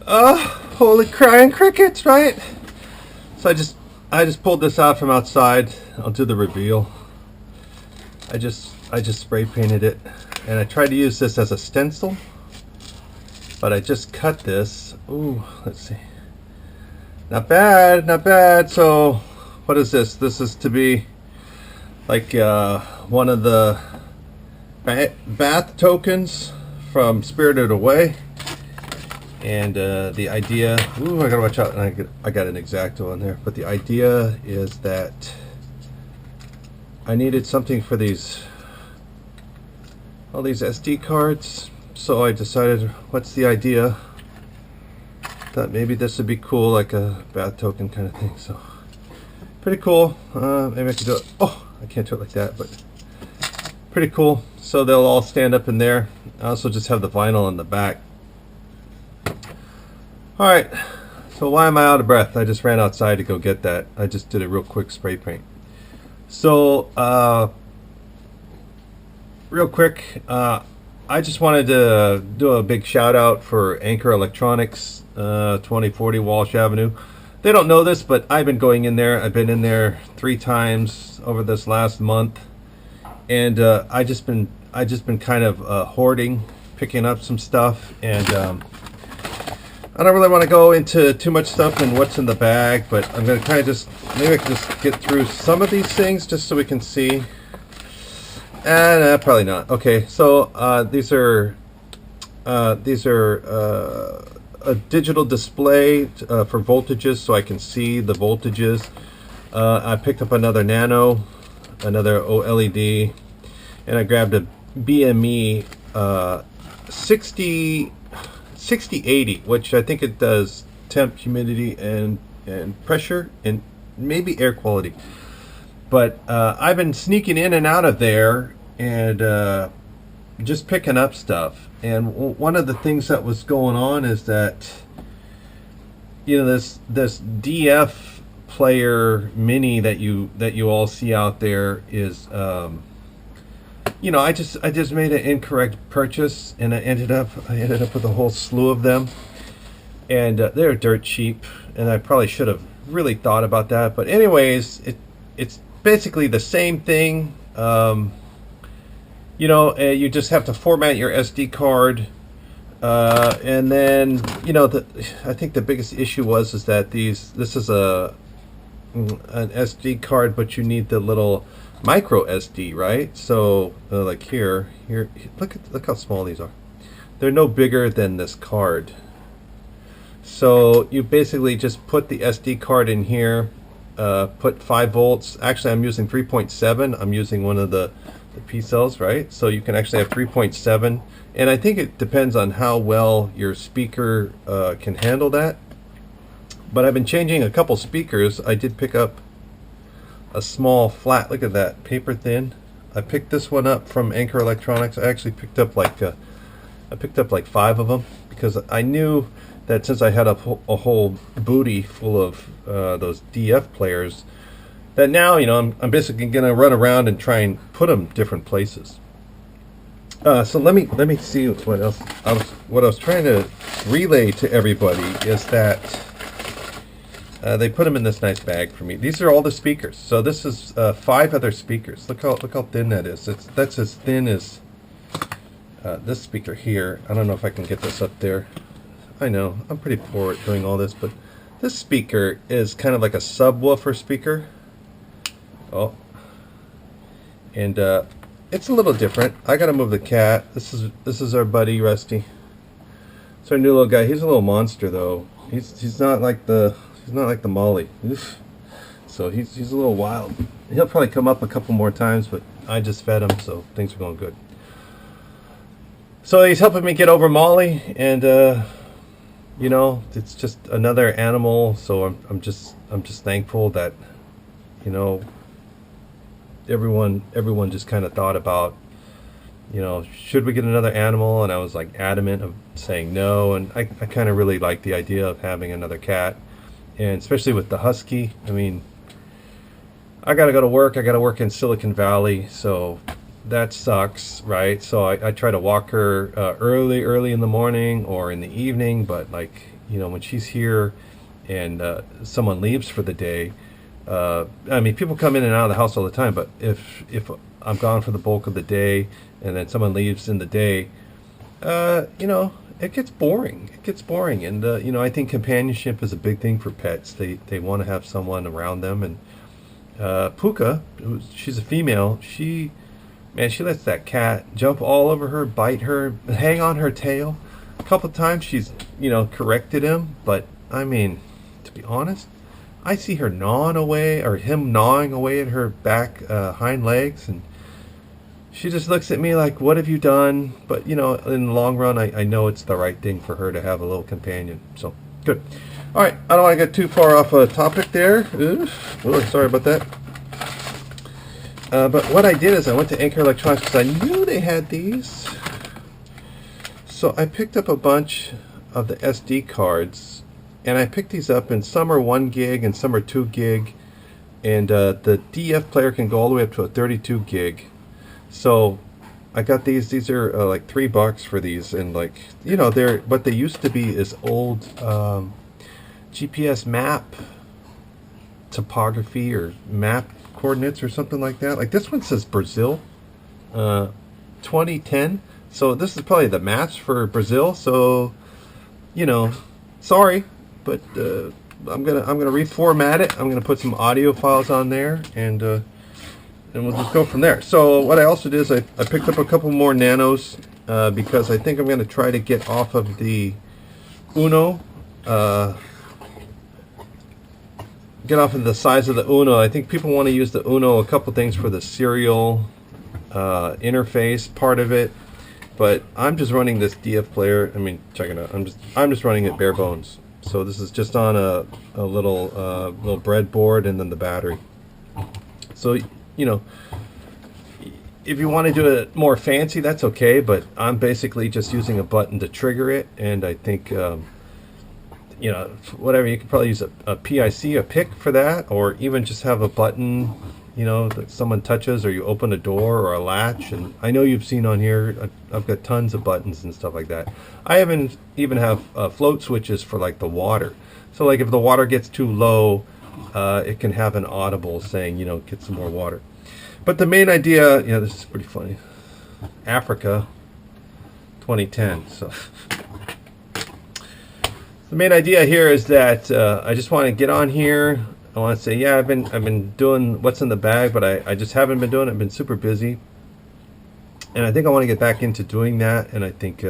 Holy crying crickets, right? So I just pulled this out from outside. I'll do the reveal. I just spray painted it, and I tried to use this as a stencil, but I just cut this. Ooh, let's see. Not bad, not bad. So, what is this? This is to be like one of the bath tokens from Spirited Away. And the idea, ooh, I gotta watch out, and I got an X-Acto on there, but the idea is that I needed something for all these SD cards, so I decided, what's the idea? Thought maybe this would be cool, like a bath token kind of thing, so pretty cool. Maybe I could do it, oh, I can't do it like that, but pretty cool. So they'll all stand up in there. I also just have the vinyl on the back. Alright, so why am I out of breath? I just ran outside to go get that. I just did a real quick spray paint. So, real quick, I just wanted to do a big shout out for Anchor Electronics, 2040 Walsh Avenue. They don't know this, but I've been going in there. I've been in there 3 times over this last month. And I just been kind of hoarding, picking up some stuff, and I don't really want to go into too much stuff and what's in the bag, but I'm going to kind of maybe I can just get through some of these things just so we can see. And probably not. Okay, so these are a digital display for voltages, so I can see the voltages. I picked up another Nano, another OLED, and I grabbed a BME 6080, which I think it does temp, humidity, and pressure, and maybe air quality. But I've been sneaking in and out of there and just picking up stuff. And one of the things that was going on is that, you know, this DF player mini that you all see out there is, you know, I just made an incorrect purchase, and I ended up with a whole slew of them, and they're dirt cheap, and I probably should have really thought about that. But anyways, it's basically the same thing. You know, you just have to format your SD card, and then, you know, I think the biggest issue is that this is an SD card, but you need the little micro SD, right? So like here, look how small these are. They're no bigger than this card. So you basically just put the SD card in here, put 5 volts. Actually, I'm using 3.7. I'm using one of the P cells, right? So you can actually have 3.7, and I think it depends on how well your speaker can handle that. But I've been changing a couple speakers. I did pick up a small flat, look at that, paper thin. I picked this one up from Anchor Electronics. I actually picked up like 5 of them, because I knew that since I had a whole booty full of those DF players, that now, you know, I'm basically gonna run around and try and put them different places. So let me see what else. What I was trying to relay to everybody is that they put them in this nice bag for me. These are all the speakers. So this is 5 other speakers. Look how thin that is. That's as thin as this speaker here. I don't know if I can get this up there. I know I'm pretty poor at doing all this, but this speaker is kind of like a subwoofer speaker. Oh, and it's a little different. I gotta move the cat. This is our buddy Rusty. It's our new little guy. He's a little monster though. He's not like the Molly. Oof. So he's a little wild. He'll probably come up a couple more times, but I just fed him, so things are going good. So he's helping me get over Molly, and you know, it's just another animal. So I'm just thankful that, you know, everyone just kind of thought about, you know, should we get another animal? And I was like adamant of saying no, and I kind of really like the idea of having another cat, and especially with the husky. I mean, I gotta go to work. I gotta work in Silicon Valley, so that sucks, right? So I try to walk her early in the morning or in the evening, but like, when she's here and someone leaves for the day, I mean, people come in and out of the house all the time, but if I'm gone for the bulk of the day and then someone leaves in the day, it gets boring. It gets boring, and I think companionship is a big thing for pets. They want to have someone around them, and Puka, she's a female. She lets that cat jump all over her, bite her, hang on her tail. A couple of times she's corrected him, but I mean, to be honest, I see her gnawing away, or him gnawing away at her back hind legs, and she just looks at me like, "What have you done?" But in the long run, I know it's the right thing for her to have a little companion. So good. All right, I don't want to get too far off a topic there. Oof. Really sorry about that. But what I did is I went to Anchor Electronics because I knew they had these. So I picked up a bunch of the SD cards, and I picked these up, and some are 1 gig and some are 2 gig, and the DF player can go all the way up to a 32 gig. So I got these. These are like $3 for these, and they're what they used to be is old GPS map topography or map coordinates or something like that. Like this one says Brazil 2010, so this is probably the maps for Brazil. So sorry, but I'm gonna reformat it. I'm gonna put some audio files on there, and we'll just go from there. So what I also did is I picked up a couple more nanos because I think I'm going to try to get off of the Uno, get off of the size of the Uno. I think people want to use the Uno a couple things for the serial interface part of it, but I'm just running this DF player. I mean, check it out. I'm just running it bare bones. So this is just on a little breadboard and then the battery. So if you want to do it more fancy, that's okay, but I'm basically just using a button to trigger it, and I think, whatever, you could probably use a PIC, a pick for that, or even just have a button, that someone touches, or you open a door or a latch. And I know you've seen on here, I've got tons of buttons and stuff like that. I even have float switches for like the water. So like if the water gets too low, it can have an audible saying, get some more water. But the main idea, this is pretty funny. Africa, 2010. So the main idea here is that I just want to get on here. I want to say, I've been doing what's in the bag, but I just haven't been doing it. I've been super busy, and I think I want to get back into doing that. And I think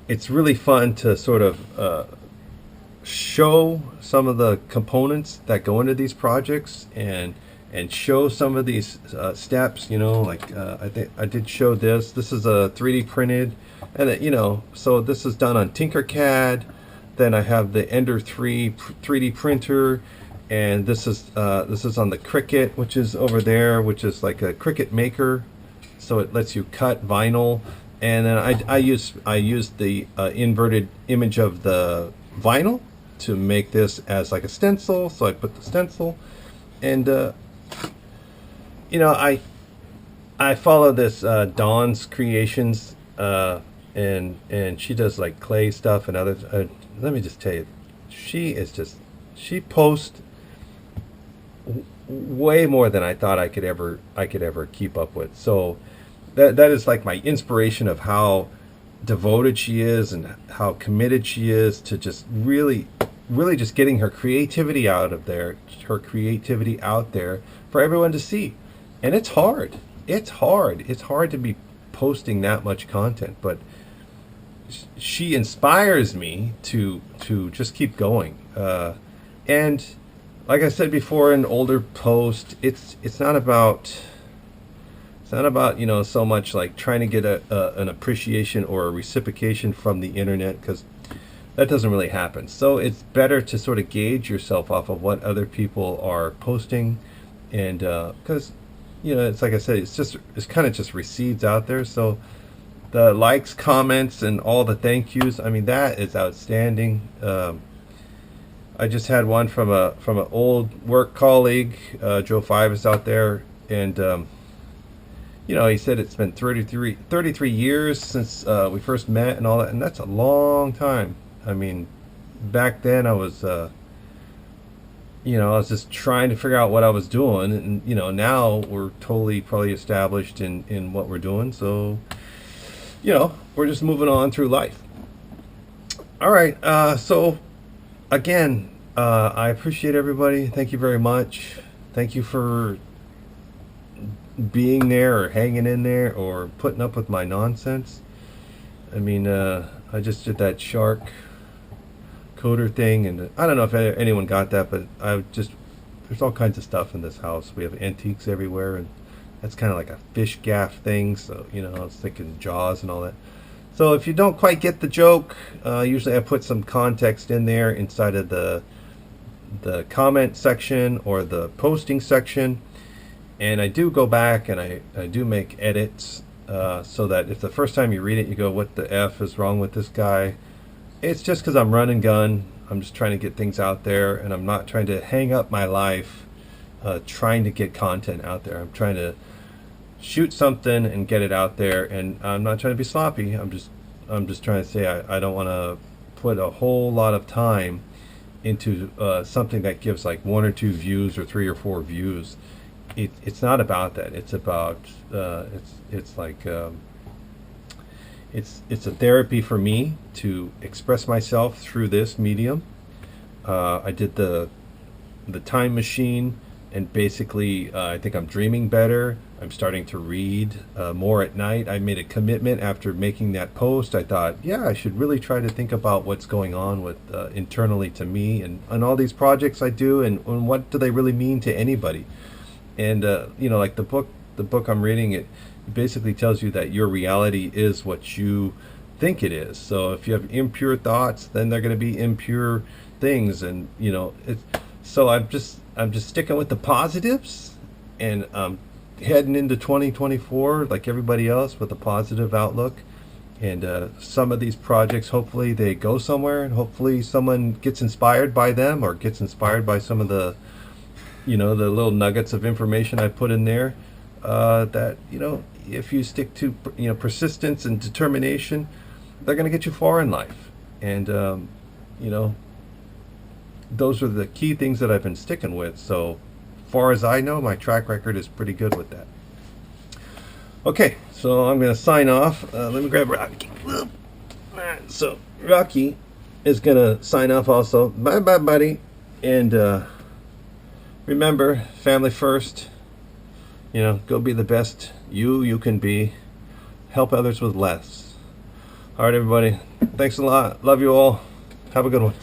it's really fun to sort of show some of the components that go into these projects, and show some of these steps. I think I did show this. This is a 3D printed, and so this is done on Tinkercad. Then I have the Ender 3 3D printer, and this is on the Cricut, which is over there, which is like a Cricut Maker, so it lets you cut vinyl. And then I used the inverted image of the vinyl to make this as like a stencil. So I put the stencil, and I follow this Dawn's Creations, and she does like clay stuff and others. Let me just tell you, she posts way more than I thought I could ever keep up with. So that is like my inspiration of how devoted she is and how committed she is to just really just getting her creativity out there for everyone to see. And it's hard. It's hard to be posting that much content, but she inspires me to just keep going. And like I said before in older post, it's not about so much like trying to get an appreciation or a reciprocation from the internet, because that doesn't really happen. So it's better to sort of gauge yourself off of what other people are posting, and because it's like I said, it's kind of just recedes out there. So the likes, comments, and all the thank yous, I mean, that is outstanding. I just had one from an old work colleague, Joe Five is out there, and he said it's been 33 years since we first met and all that, and that's a long time. I mean, back then I was, I was just trying to figure out what I was doing, and now we're totally probably established in what we're doing. So, we're just moving on through life. All right. So again, I appreciate everybody. Thank you very much. Thank you for being there or hanging in there or putting up with my nonsense. I mean, I just did that shark coder thing, and I don't know if anyone got that, but there's all kinds of stuff in this house. We have antiques everywhere, and that's kind of like a fish gaff thing. So, I was thinking Jaws and all that. So if you don't quite get the joke, usually I put some context in there inside of the comment section or the posting section. And I do go back and I do make edits so that if the first time you read it, you go, what the F is wrong with this guy? It's just because I'm run and gun. I'm just trying to get things out there, and I'm not trying to hang up my life trying to get content out there. I'm trying to shoot something and get it out there, and I'm not trying to be sloppy. I'm just trying to say I don't want to put a whole lot of time into something that gives like 1 or 2 views or 3 or 4 views. It's not about that. It's about it's like it's a therapy for me to express myself through this medium. I did the time machine, and basically I think I'm dreaming better. I'm starting to read more at night. I made a commitment after making that post. I thought, yeah, I should really try to think about what's going on with internally to me and all these projects I do, and what do they really mean to anybody. And like the book I'm reading, it basically tells you that your reality is what you think it is. So if you have impure thoughts, then they're going to be impure things, and so I'm just sticking with the positives, and heading into 2024 like everybody else with a positive outlook. And some of these projects, hopefully they go somewhere, and hopefully someone gets inspired by them or gets inspired by some of the the little nuggets of information I put in there. That if you stick to persistence and determination, they're going to get you far in life. And those are the key things that I've been sticking with. So far as I know, my track record is pretty good with that. Okay, so I'm going to sign off. Let me grab Rocky. So Rocky is going to sign off also. Bye bye, buddy. And remember, family first. Go be the best you can be. Help others with less. All right, everybody. Thanks a lot. Love you all. Have a good one.